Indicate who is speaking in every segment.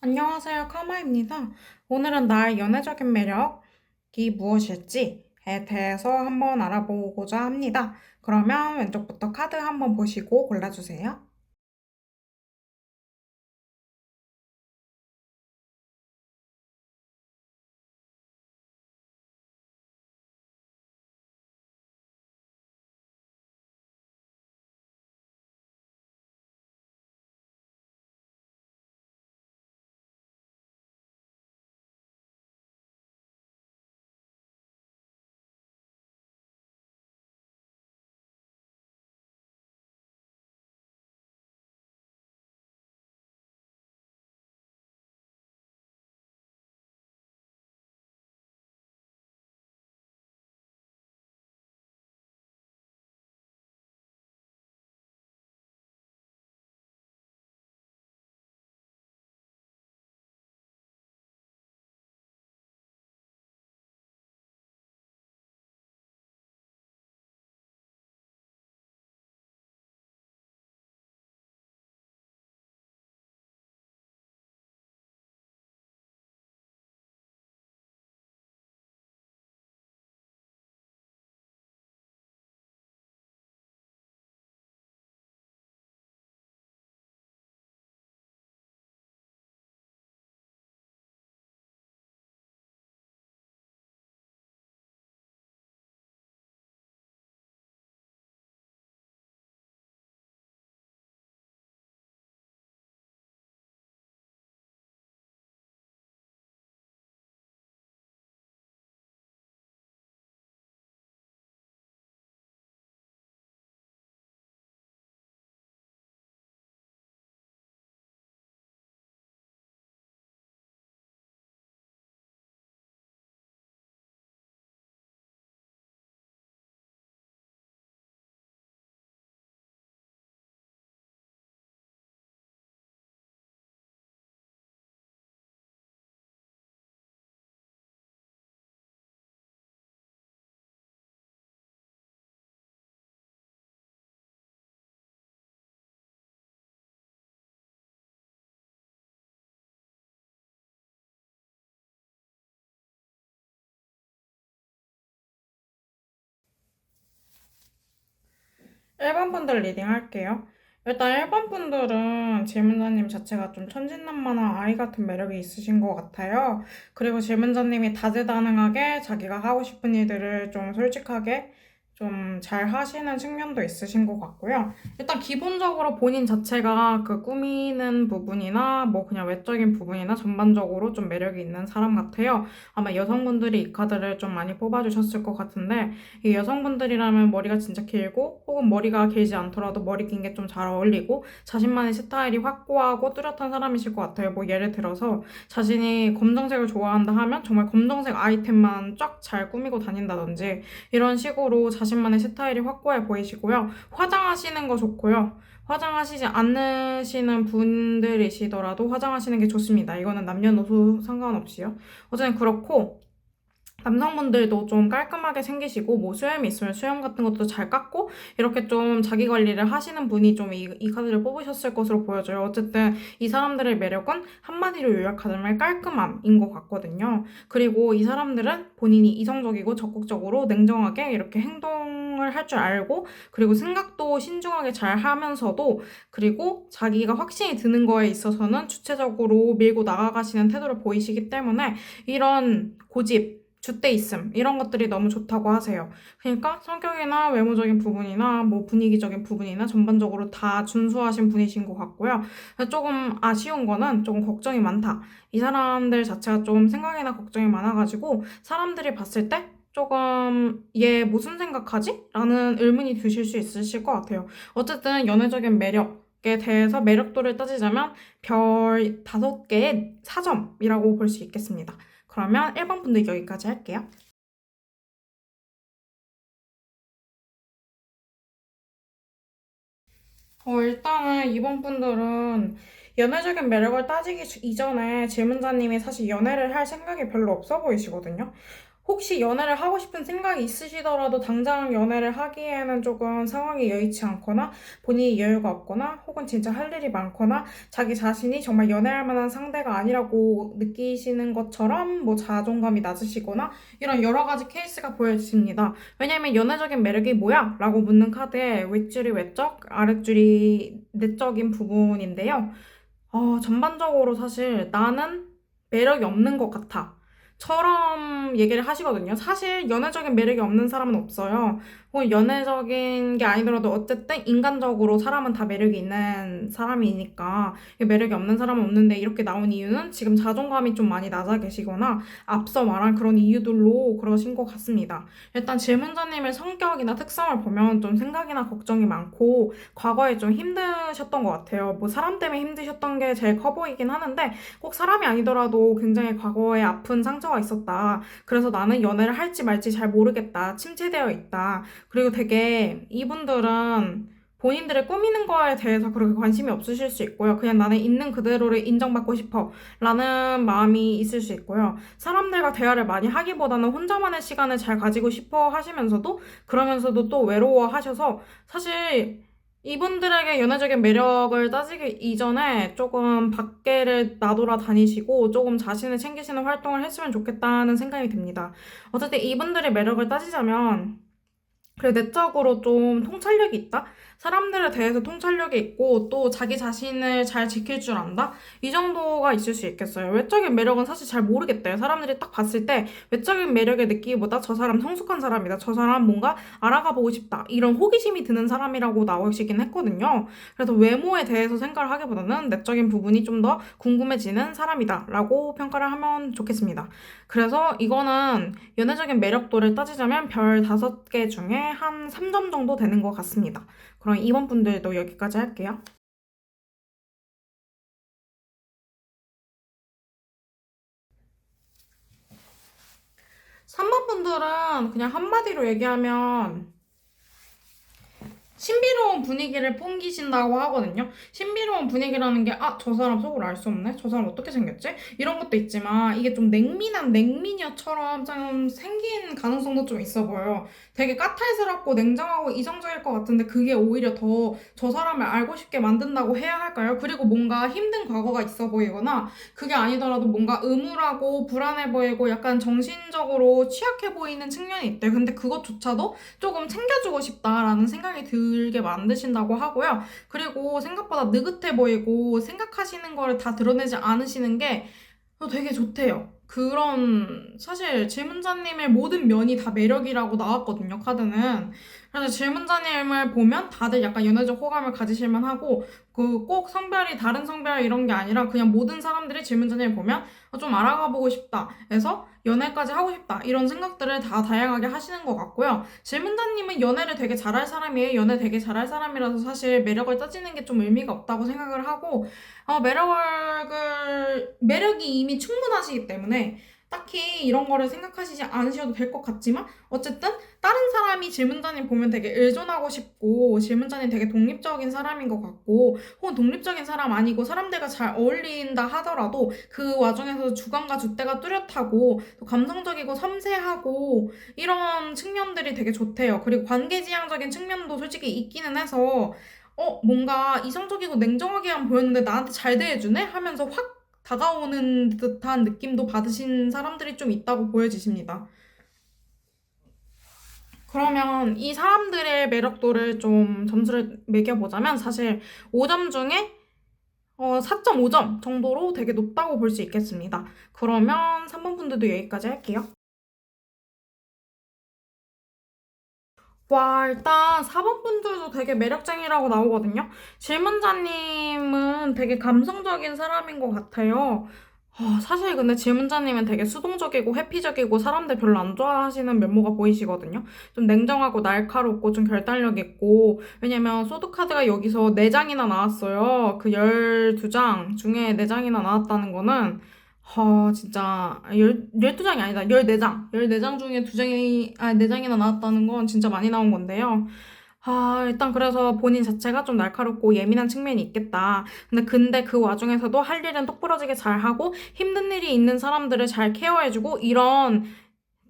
Speaker 1: 안녕하세요, 카마입니다. 오늘은 나의 연애적인 매력이 무엇일지에 대해서 한번 알아보고자 합니다. 그러면 왼쪽부터 카드 한번 보시고 골라주세요. 일 번 분들 리딩 할게요. 일단 1번 분들은 질문자님 자체가 좀 천진난만한 아이 같은 매력이 있으신 것 같아요. 그리고 질문자님이 다재다능하게 자기가 하고 싶은 일들을 좀 솔직하게 좀 잘 하시는 측면도 있으신 것 같고요. 일단 기본적으로 본인 자체가 그 꾸미는 부분이나 뭐 그냥 외적인 부분이나 전반적으로 좀 매력이 있는 사람 같아요. 아마 여성분들이 이 카드를 좀 많이 뽑아주셨을 것 같은데 이 여성분들이라면 머리가 진짜 길고 혹은 머리가 길지 않더라도 머리 긴 게 좀 잘 어울리고 자신만의 스타일이 확고하고 뚜렷한 사람이실 것 같아요. 뭐 예를 들어서 자신이 검정색을 좋아한다 하면 정말 검정색 아이템만 쫙 잘 꾸미고 다닌다든지 이런 식으로 자신만의 스타일이 확고해 보이시고요. 화장하시는 거 좋고요. 화장하시지 않으시는 분들이시더라도 화장하시는 게 좋습니다. 이거는 남녀노소 상관없이요. 어쨌든 그렇고 남성분들도 좀 깔끔하게 생기시고 뭐 수염이 있으면 수염 같은 것도 잘 깎고 이렇게 좀 자기 관리를 하시는 분이 좀 이 카드를 뽑으셨을 것으로 보여져요. 어쨌든 이 사람들의 매력은 한마디로 요약하자면 깔끔함인 것 같거든요. 그리고 이 사람들은 본인이 이성적이고 적극적으로 냉정하게 이렇게 행동을 할 줄 알고 그리고 생각도 신중하게 잘 하면서도 그리고 자기가 확신이 드는 거에 있어서는 주체적으로 밀고 나아가시는 태도를 보이시기 때문에 이런 고집 줏대 있음 이런 것들이 너무 좋다고 하세요. 그러니까 성격이나 외모적인 부분이나 뭐 분위기적인 부분이나 전반적으로 다 준수하신 분이신 것 같고요. 조금 아쉬운 거는 조금 걱정이 많다. 이 사람들 자체가 좀 생각이나 걱정이 많아가지고 사람들이 봤을 때 조금 얘 무슨 생각하지? 라는 의문이 드실 수 있으실 것 같아요. 어쨌든 연애적인 매력에 대해서 매력도를 따지자면 별 5개의 4점이라고 볼 수 있겠습니다. 그러면 1번 분들 여기까지 할게요. 일단은 이번 분들은 연애적인 매력을 따지기 이전에 질문자님이 사실 연애를 할 생각이 별로 없어 보이시거든요. 혹시 연애를 하고 싶은 생각이 있으시더라도 당장 연애를 하기에는 조금 상황이 여의치 않거나 본인이 여유가 없거나 혹은 진짜 할 일이 많거나 자기 자신이 정말 연애할 만한 상대가 아니라고 느끼시는 것처럼 뭐 자존감이 낮으시거나 이런 여러 가지 케이스가 보여집니다. 왜냐하면 연애적인 매력이 뭐야? 라고 묻는 카드에 윗줄이 외적, 아랫줄이 내적인 부분인데요. 전반적으로 사실 나는 매력이 없는 것 같아. 처럼 얘기를 하시거든요. 사실 연애적인 매력이 없는 사람은 없어요. 혹은 연애적인 게 아니더라도 어쨌든 인간적으로 사람은 다 매력이 있는 사람이니까 매력이 없는 사람은 없는데 이렇게 나온 이유는 지금 자존감이 좀 많이 낮아 계시거나 앞서 말한 그런 이유들로 그러신 것 같습니다. 일단 질문자님의 성격이나 특성을 보면 좀 생각이나 걱정이 많고 과거에 좀 힘드셨던 것 같아요. 뭐 사람 때문에 힘드셨던 게 제일 커 보이긴 하는데 꼭 사람이 아니더라도 굉장히 과거에 아픈 상처가 있었다. 그래서 나는 연애를 할지 말지 잘 모르겠다. 침체되어 있다. 그리고 되게 이분들은 본인들의 꾸미는 거에 대해서 그렇게 관심이 없으실 수 있고요. 그냥 나는 있는 그대로를 인정받고 싶어. 라는 마음이 있을 수 있고요. 사람들과 대화를 많이 하기보다는 혼자만의 시간을 잘 가지고 싶어 하시면서도 그러면서도 또 외로워 하셔서 사실 이분들에게 연애적인 매력을 따지기 이전에 조금 밖에를 나돌아 다니시고 조금 자신을 챙기시는 활동을 했으면 좋겠다는 생각이 듭니다. 어쨌든 이분들의 매력을 따지자면 그래, 내적으로 좀 통찰력이 있다? 사람들에 대해서 통찰력이 있고, 또 자기 자신을 잘 지킬 줄 안다? 이 정도가 있을 수 있겠어요. 외적인 매력은 사실 잘 모르겠대요. 사람들이 딱 봤을 때, 외적인 매력을 느끼기보다 저 사람 성숙한 사람이다. 저 사람 뭔가 알아가 보고 싶다. 이런 호기심이 드는 사람이라고 나오시긴 했거든요. 그래서 외모에 대해서 생각을 하기보다는 내적인 부분이 좀 더 궁금해지는 사람이다. 라고 평가를 하면 좋겠습니다. 그래서 이거는 연애적인 매력도를 따지자면 별 5개 중에 한 3점 정도 되는 것 같습니다. 그럼 이번 분들도 여기까지 할게요. 3번 분들은 그냥 한마디로 얘기하면 신비로운 분위기를 풍기신다고 하거든요. 신비로운 분위기라는 게, 저 사람 속을 알 수 없네? 저 사람 어떻게 생겼지? 이런 것도 있지만, 이게 좀 냉민한 냉미녀처럼 좀 생긴 가능성도 좀 있어 보여요. 되게 까탈스럽고 냉정하고 이성적일 것 같은데, 그게 오히려 더 저 사람을 알고 싶게 만든다고 해야 할까요? 그리고 뭔가 힘든 과거가 있어 보이거나, 그게 아니더라도 뭔가 음울하고 불안해 보이고, 약간 정신적으로 취약해 보이는 측면이 있대요. 근데 그것조차도 조금 챙겨주고 싶다라는 생각이 들게 만드신다고 하고요. 그리고 생각보다 느긋해 보이고 생각하시는 거를 다 드러내지 않으시는 게 되게 좋대요. 그런 사실 질문자님의 모든 면이 다 매력이라고 나왔거든요, 카드는. 그래서 질문자님을 보면 다들 약간 연애적 호감을 가지실 만하고 그 꼭 성별이 다른 성별 이런 게 아니라 그냥 모든 사람들이 질문자님을 보면 좀 알아가 보고 싶다 해서 연애까지 하고 싶다 이런 생각들을 다 다양하게 하시는 것 같고요. 질문자님은 연애를 되게 잘할 사람이에요. 연애 되게 잘할 사람이라서 사실 매력을 따지는 게 좀 의미가 없다고 생각을 하고 매력이 이미 충분하시기 때문에 딱히 이런 거를 생각하시지 않으셔도 될 것 같지만 어쨌든 다른 사람이 질문자님 보면 되게 의존하고 싶고 질문자님 되게 독립적인 사람인 것 같고 혹은 독립적인 사람 아니고 사람들과 잘 어울린다 하더라도 그 와중에서 주관과 줏대가 뚜렷하고 또 감성적이고 섬세하고 이런 측면들이 되게 좋대요. 그리고 관계지향적인 측면도 솔직히 있기는 해서 뭔가 이성적이고 냉정하게만 보였는데 나한테 잘 대해주네? 하면서 확 다가오는 듯한 느낌도 받으신 사람들이 좀 있다고 보여지십니다. 그러면 이 사람들의 매력도를 좀 점수를 매겨보자면 사실 5점 중에 4.5점 정도로 되게 높다고 볼 수 있겠습니다. 그러면 3번 분들도 여기까지 할게요. 와, 일단 4번 분들도 되게 매력쟁이라고 나오거든요. 질문자님은 되게 감성적인 사람인 것 같아요. 사실 근데 질문자님은 되게 수동적이고 회피적이고 사람들 별로 안 좋아하시는 면모가 보이시거든요. 좀 냉정하고 날카롭고 좀 결단력 있고 왜냐면 소드카드가 여기서 4장이나 나왔어요. 그 12장 중에 4장이나 나왔다는 거는 진짜 12장이 아니다. 14장. 14장 중에 4장이나 나왔다는 건 진짜 많이 나온 건데요. 일단 그래서 본인 자체가 좀 날카롭고 예민한 측면이 있겠다. 근데 그 와중에서도 할 일은 똑부러지게 잘하고 힘든 일이 있는 사람들을 잘 케어해주고 이런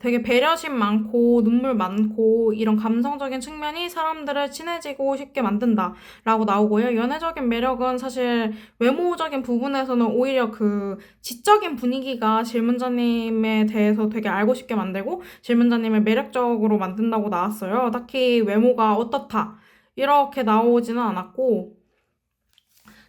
Speaker 1: 되게 배려심 많고 눈물 많고 이런 감성적인 측면이 사람들을 친해지고 쉽게 만든다라고 나오고요. 연애적인 매력은 사실 외모적인 부분에서는 오히려 그 지적인 분위기가 질문자님에 대해서 되게 알고 싶게 만들고 질문자님을 매력적으로 만든다고 나왔어요. 딱히 외모가 어떻다 이렇게 나오지는 않았고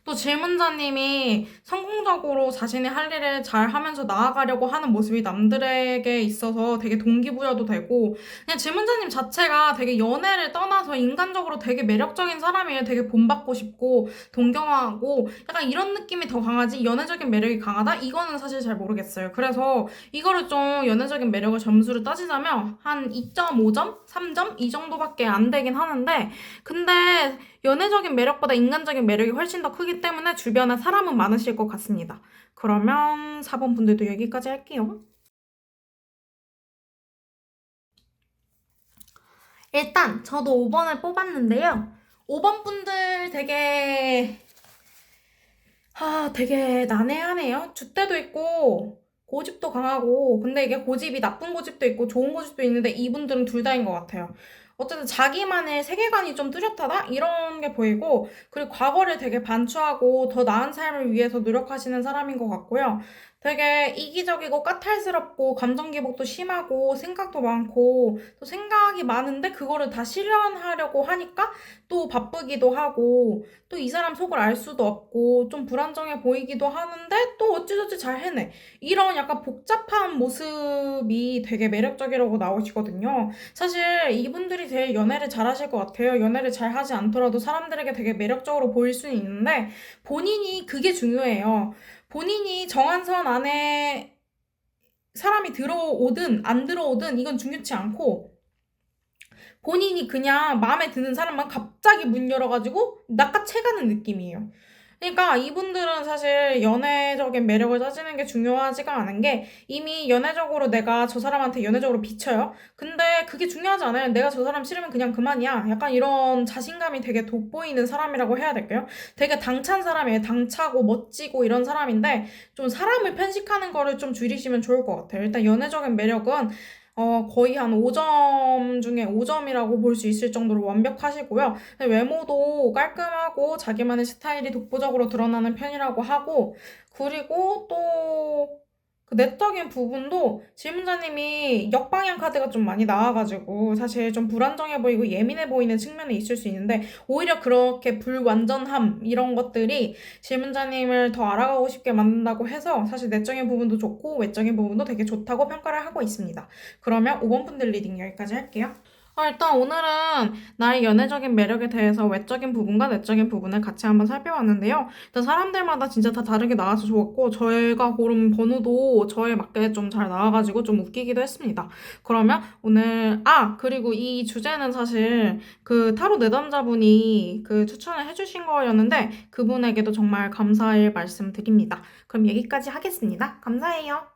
Speaker 1: 또 질문자님이 성공적으로 자신이 할 일을 잘 하면서 나아가려고 하는 모습이 남들에게 있어서 되게 동기부여도 되고, 그냥 질문자님 자체가 되게 연애를 떠나서 인간적으로 되게 매력적인 사람이에요. 되게 본받고 싶고, 동경하고, 약간 이런 느낌이 더 강하지, 연애적인 매력이 강하다? 이거는 사실 잘 모르겠어요. 그래서 이거를 좀 연애적인 매력을 점수를 따지자면, 한 2.5점? 3점? 이 정도밖에 안 되긴 하는데, 근데 연애적인 매력보다 인간적인 매력이 훨씬 더 크기 때문에 주변에 사람은 많으실 것 같습니다. 그러면 4번 분들도 여기까지 할게요. 일단 저도 5번을 뽑았는데요. 5번 분들 되게 난해하네요. 줏대도 있고 고집도 강하고 근데 이게 고집이 나쁜 고집도 있고 좋은 고집도 있는데 이분들은 둘 다인 것 같아요. 어쨌든 자기만의 세계관이 좀 뚜렷하다? 이런 게 보이고 그리고 과거를 되게 반추하고 더 나은 삶을 위해서 노력하시는 사람인 것 같고요. 되게 이기적이고 까탈스럽고 감정 기복도 심하고 생각도 많고 또 생각이 많은데 그거를 다 실현하려고 하니까 또 바쁘기도 하고 또 이 사람 속을 알 수도 없고 좀 불안정해 보이기도 하는데 또 어찌저찌 잘 해내. 이런 약간 복잡한 모습이 되게 매력적이라고 나오시거든요. 사실 이분들이 제일 연애를 잘하실 것 같아요. 연애를 잘 하지 않더라도 사람들에게 되게 매력적으로 보일 수는 있는데 본인이 그게 중요해요. 본인이 정한 선 안에 사람이 들어오든 안 들어오든 이건 중요치 않고 본인이 그냥 마음에 드는 사람만 갑자기 문 열어가지고 낚아채가는 느낌이에요. 그러니까 이분들은 사실 연애적인 매력을 따지는 게 중요하지가 않은 게 이미 연애적으로 내가 저 사람한테 연애적으로 비쳐요. 근데 그게 중요하지 않아요. 내가 저 사람 싫으면 그냥 그만이야. 약간 이런 자신감이 되게 돋보이는 사람이라고 해야 될까요? 되게 당찬 사람이에요. 당차고 멋지고 이런 사람인데 좀 사람을 편식하는 거를 좀 줄이시면 좋을 것 같아요. 일단 연애적인 매력은 거의 한 5점 중에 5점이라고 볼 수 있을 정도로 완벽하시고요. 외모도 깔끔하고 자기만의 스타일이 독보적으로 드러나는 편이라고 하고, 그리고 또 그 내적인 부분도 질문자님이 역방향 카드가 좀 많이 나와가지고 사실 좀 불안정해 보이고 예민해 보이는 측면이 있을 수 있는데 오히려 그렇게 불완전함 이런 것들이 질문자님을 더 알아가고 싶게 만든다고 해서 사실 내적인 부분도 좋고 외적인 부분도 되게 좋다고 평가를 하고 있습니다. 그러면 5번 분들 리딩 여기까지 할게요. 일단 오늘은 나의 연애적인 매력에 대해서 외적인 부분과 내적인 부분을 같이 한번 살펴봤는데요. 일단 사람들마다 진짜 다 다르게 나와서 좋았고, 저희가 고른 번호도 저에 맞게 좀 잘 나와가지고 좀 웃기기도 했습니다. 그러면 오늘, 그리고 이 주제는 사실 그 타로 내담자분이 그 추천을 해주신 거였는데, 그분에게도 정말 감사의 말씀 드립니다. 그럼 여기까지 하겠습니다. 감사해요.